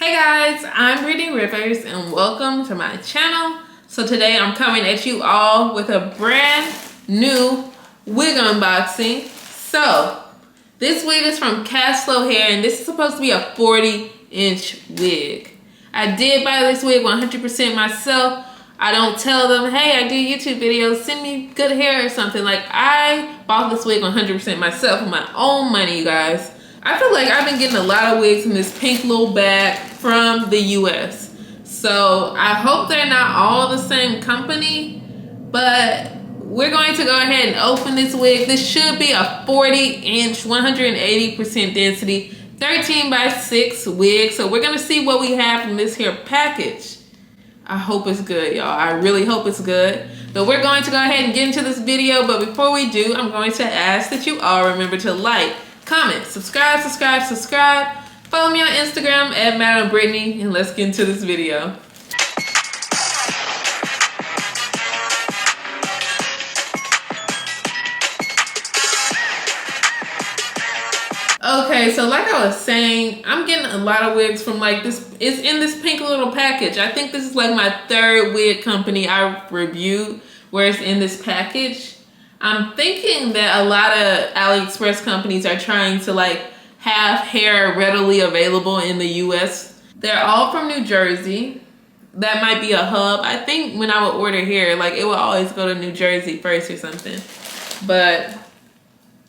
Hey guys, I'm Brittany Rivers and welcome to my channel. So today I'm coming at you all with a brand new wig unboxing. So this wig is from Casslow hair and this is supposed to be a 40-inch wig. I did buy this wig 100% myself. I don't tell them, hey, I do YouTube videos, send me good hair or something. Like, I bought this wig 100% myself with my own money, you guys. I feel like I've been getting a lot of wigs in this pink little bag from the US. So I hope they're not all the same company, but we're going to go ahead and open this wig. This should be a 40-inch, 180% density, 13x6 wig. So we're gonna see what we have in this here package. I hope it's good, y'all. I really hope it's good. But we're going to go ahead and get into this video. But before we do, I'm going to ask that you all remember to like, comment, subscribe. Follow me on Instagram at Madam Brittany, and let's get into this video. Okay, so like I was saying, I'm getting a lot of wigs from like this. It's in this pink little package. I think this is like my third wig company I reviewed where it's in this package. I'm thinking that a lot of Aliexpress companies are trying to like have hair readily available in the US. They're all from New Jersey. That might be a hub. I think when I would order hair, like it would always go to New Jersey first or something. But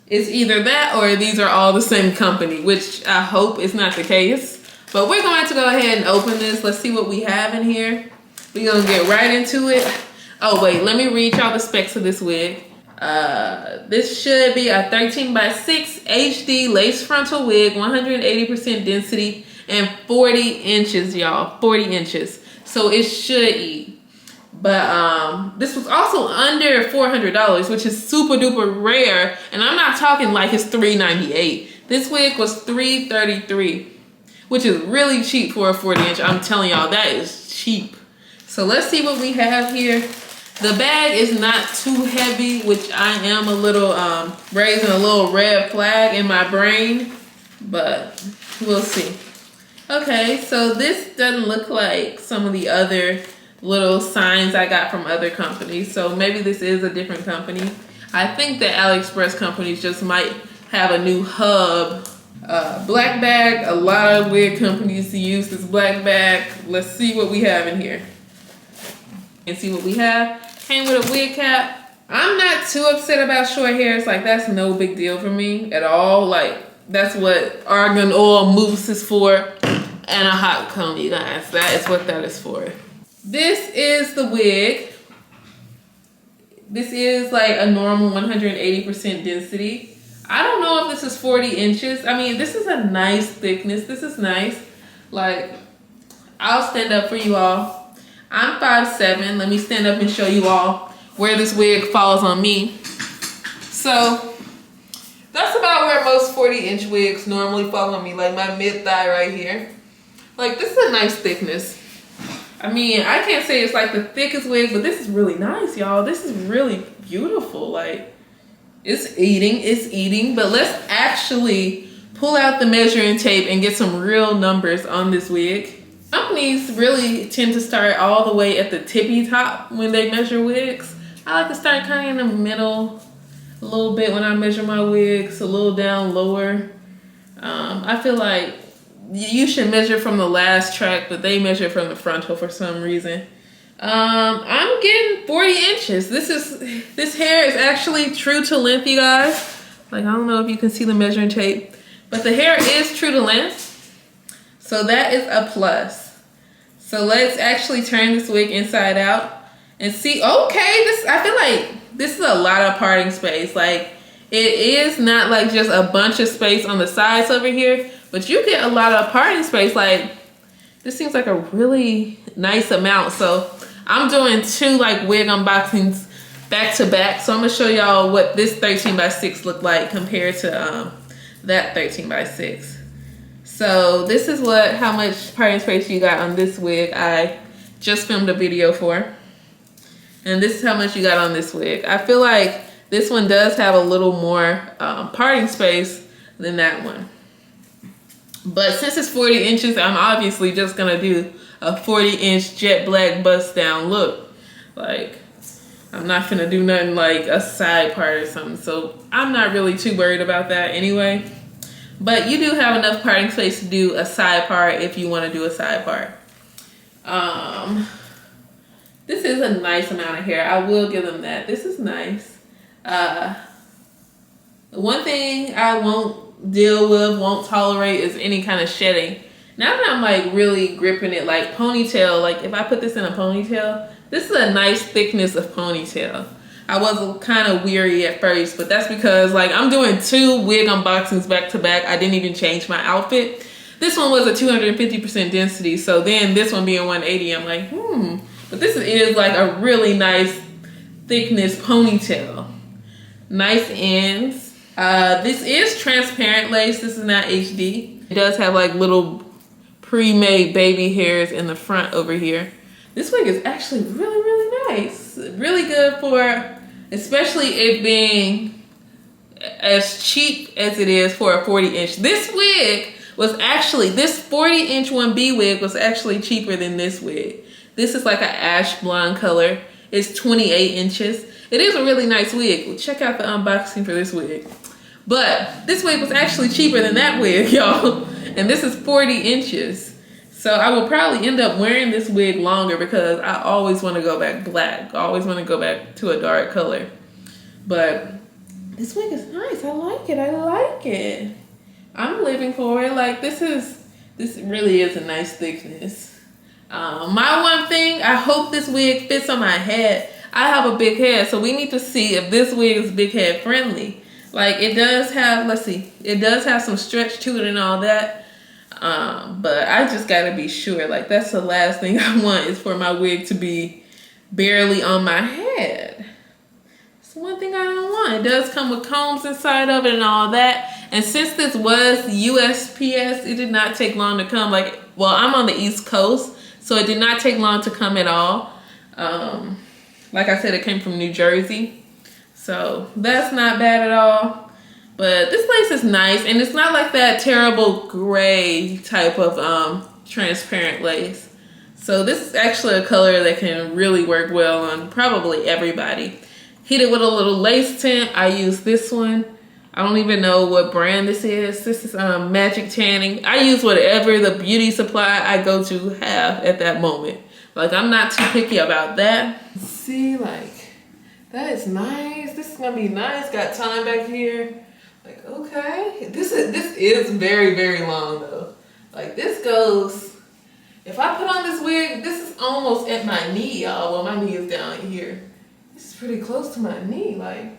it's either that or these are all the same company, which I hope is not the case. But we're going to go ahead and open this. Let's see what we have in here. We're gonna get right into it. Oh wait, let me read y'all the specs of this wig. This should be a 13x6 HD lace frontal wig, 180% density, and 40 inches, y'all. 40 inches. So it should eat. But this was also under $400, which is super duper rare. And I'm not talking like it's $398. This wig was $333, which is really cheap for a 40-inch. I'm telling y'all, that is cheap. So let's see what we have here. The bag is not too heavy, which I am a little raising a little red flag in my brain, but we'll see. Okay, so this doesn't look like some of the other little signs I got from other companies, so maybe this is a different company. I think that Aliexpress companies just might have a new hub. Black bag, a lot of wig companies use this black bag. Let's see what we have in here. And see what we have. Came with a wig cap. I'm not too upset about short hair. It's like, that's no big deal for me at all. Like, that's what argan oil mousse is for. And a hot comb, you guys. That is what that is for. This is the wig. This is like a normal 180% density. I don't know if this is 40 inches. I mean, this is a nice thickness. This is nice. Like, I'll stand up for you all. I'm 5'7". Let me stand up and show you all where this wig falls on me. So that's about where most 40-inch wigs normally fall on me, like my mid-thigh right here. Like, this is a nice thickness. I mean, I can't say it's like the thickest wig, but this is really nice, y'all. This is really beautiful. Like, it's eating. But let's actually pull out the measuring tape and get some real numbers on this wig. Companies really tend to start all the way at the tippy top when they measure wigs. I like to start kind of in the middle a little bit when I measure my wigs, a little down lower. I feel like you should measure from the last track, but they measure from the frontal for some reason. I'm getting 40 inches. This hair is actually true to length, you guys. Like, I don't know if you can see the measuring tape, but the hair is true to length. So that is a plus. So let's actually turn this wig inside out and see. Okay, I feel like this is a lot of parting space. Like, it is not like just a bunch of space on the sides over here, but you get a lot of parting space. Like, this seems like a really nice amount. So I'm doing two like wig unboxings back to back. So I'm gonna show y'all what this 13x6 look like compared to that 13x6. So this is how much parting space you got on this wig I just filmed a video for. And this is how much you got on this wig. I feel like this one does have a little more parting space than that one. But since it's 40 inches, I'm obviously just gonna do a 40-inch jet black bust down look. Like, I'm not gonna do nothing like a side part or something. So I'm not really too worried about that anyway. But you do have enough parting space to do a side part if you want to do a side part. This is a nice amount of hair. I will give them that. This is nice. The one thing I won't deal with, won't tolerate, is any kind of shedding. Now that I'm like really gripping it, like ponytail, like if I put this in a ponytail, this is a nice thickness of ponytail. I was kind of weary at first, but that's because like I'm doing 2 wig unboxings back to back. I didn't even change my outfit. This one was a 250% density, so then this one being 180, I'm like, But this is like a really nice thickness ponytail. Nice ends. This is transparent lace. This is not HD. It does have like little pre-made baby hairs in the front over here. This wig is actually really, really nice. Really good for, especially it being as cheap as it is for a 40-inch. This wig was actually, this 40-inch 1B wig was actually cheaper than this wig. This is like an ash blonde color. It's 28 inches. It is a really nice wig. Well, check out the unboxing for this wig. But this wig was actually cheaper than that wig, y'all. And this is 40 inches. So I will probably end up wearing this wig longer because I always want to go back black. I always want to go back to a dark color. But this wig is nice. I like it. I like it. I'm living for it. Like this really is a nice thickness. My one thing, I hope this wig fits on my head. I have a big head, so we need to see if this wig is big head friendly. Like it does have, let's see, it does have some stretch to it and all that. But I just gotta be sure. Like that's the last thing I want is for my wig to be barely on my head. It's one thing I don't want. It does come with combs inside of it and all that. And since this was USPS, it did not take long to come. Like, well, I'm on the East Coast, so it did not take long to come at all. Like I said, it came from New Jersey. So that's not bad at all. But this lace is nice, and it's not like that terrible gray type of transparent lace. So this is actually a color that can really work well on probably everybody. Hit it with a little lace tint. I use this one. I don't even know what brand this is. This is Magic Tanning. I use whatever the beauty supply I go to have at that moment. Like I'm not too picky about that. See, like that is nice. This is gonna be nice. Got time back here. Like okay, this is very, very long though. Like this goes. If I put on this wig, this is almost at my knee, y'all. Well, my knee is down here. This is pretty close to my knee. Like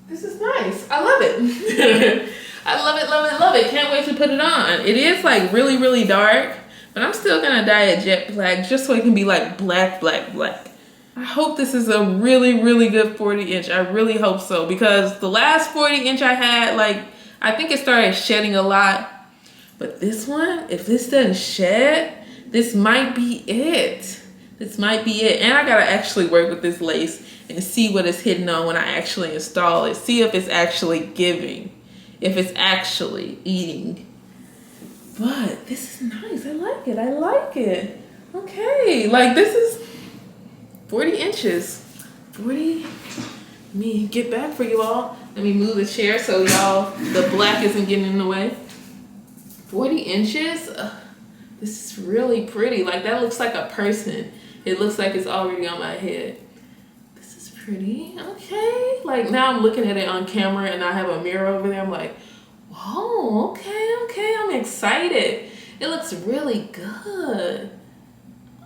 this is nice. I love it. I love it, love it, love it. Can't wait to put it on. It is like really, really dark, but I'm still gonna dye it jet black just so it can be like black, black, black. I hope this is a really, really good 40-inch. I really hope so because the last 40-inch I had, like, I think it started shedding a lot. But this one, if this doesn't shed, this might be it. This might be it. And I gotta actually work with this lace and see what it's hitting on when I actually install it. See if it's actually giving. If it's actually eating. But this is nice. I like it. I like it. Okay. Like this is 40 inches. 40. Let me get back for you all. Let me move the chair so y'all, the black isn't getting in the way. 40 inches. This is really pretty. Like that looks like a person. It looks like it's already on my head. This is pretty. Okay. Like now I'm looking at it on camera and I have a mirror over there. I'm like, whoa, okay, okay. I'm excited. It looks really good.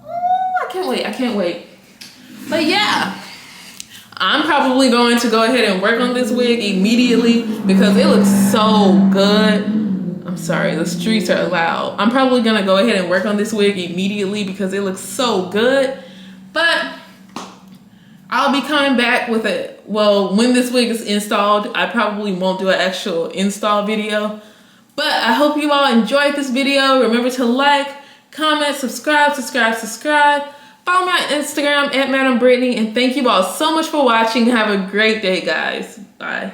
Oh, I can't wait. I can't wait. But yeah, I'm probably going to go ahead and work on this wig immediately because it looks so good. I'm sorry, the streets are loud. I'm probably gonna go ahead and work on this wig immediately because it looks so good. But I'll be coming back with it. Well, when this wig is installed, I probably won't do an actual install video. But I hope you all enjoyed this video. Remember to like, comment, subscribe. Follow me on Instagram at Madam Brittany. And thank you all so much for watching. Have a great day, guys. Bye.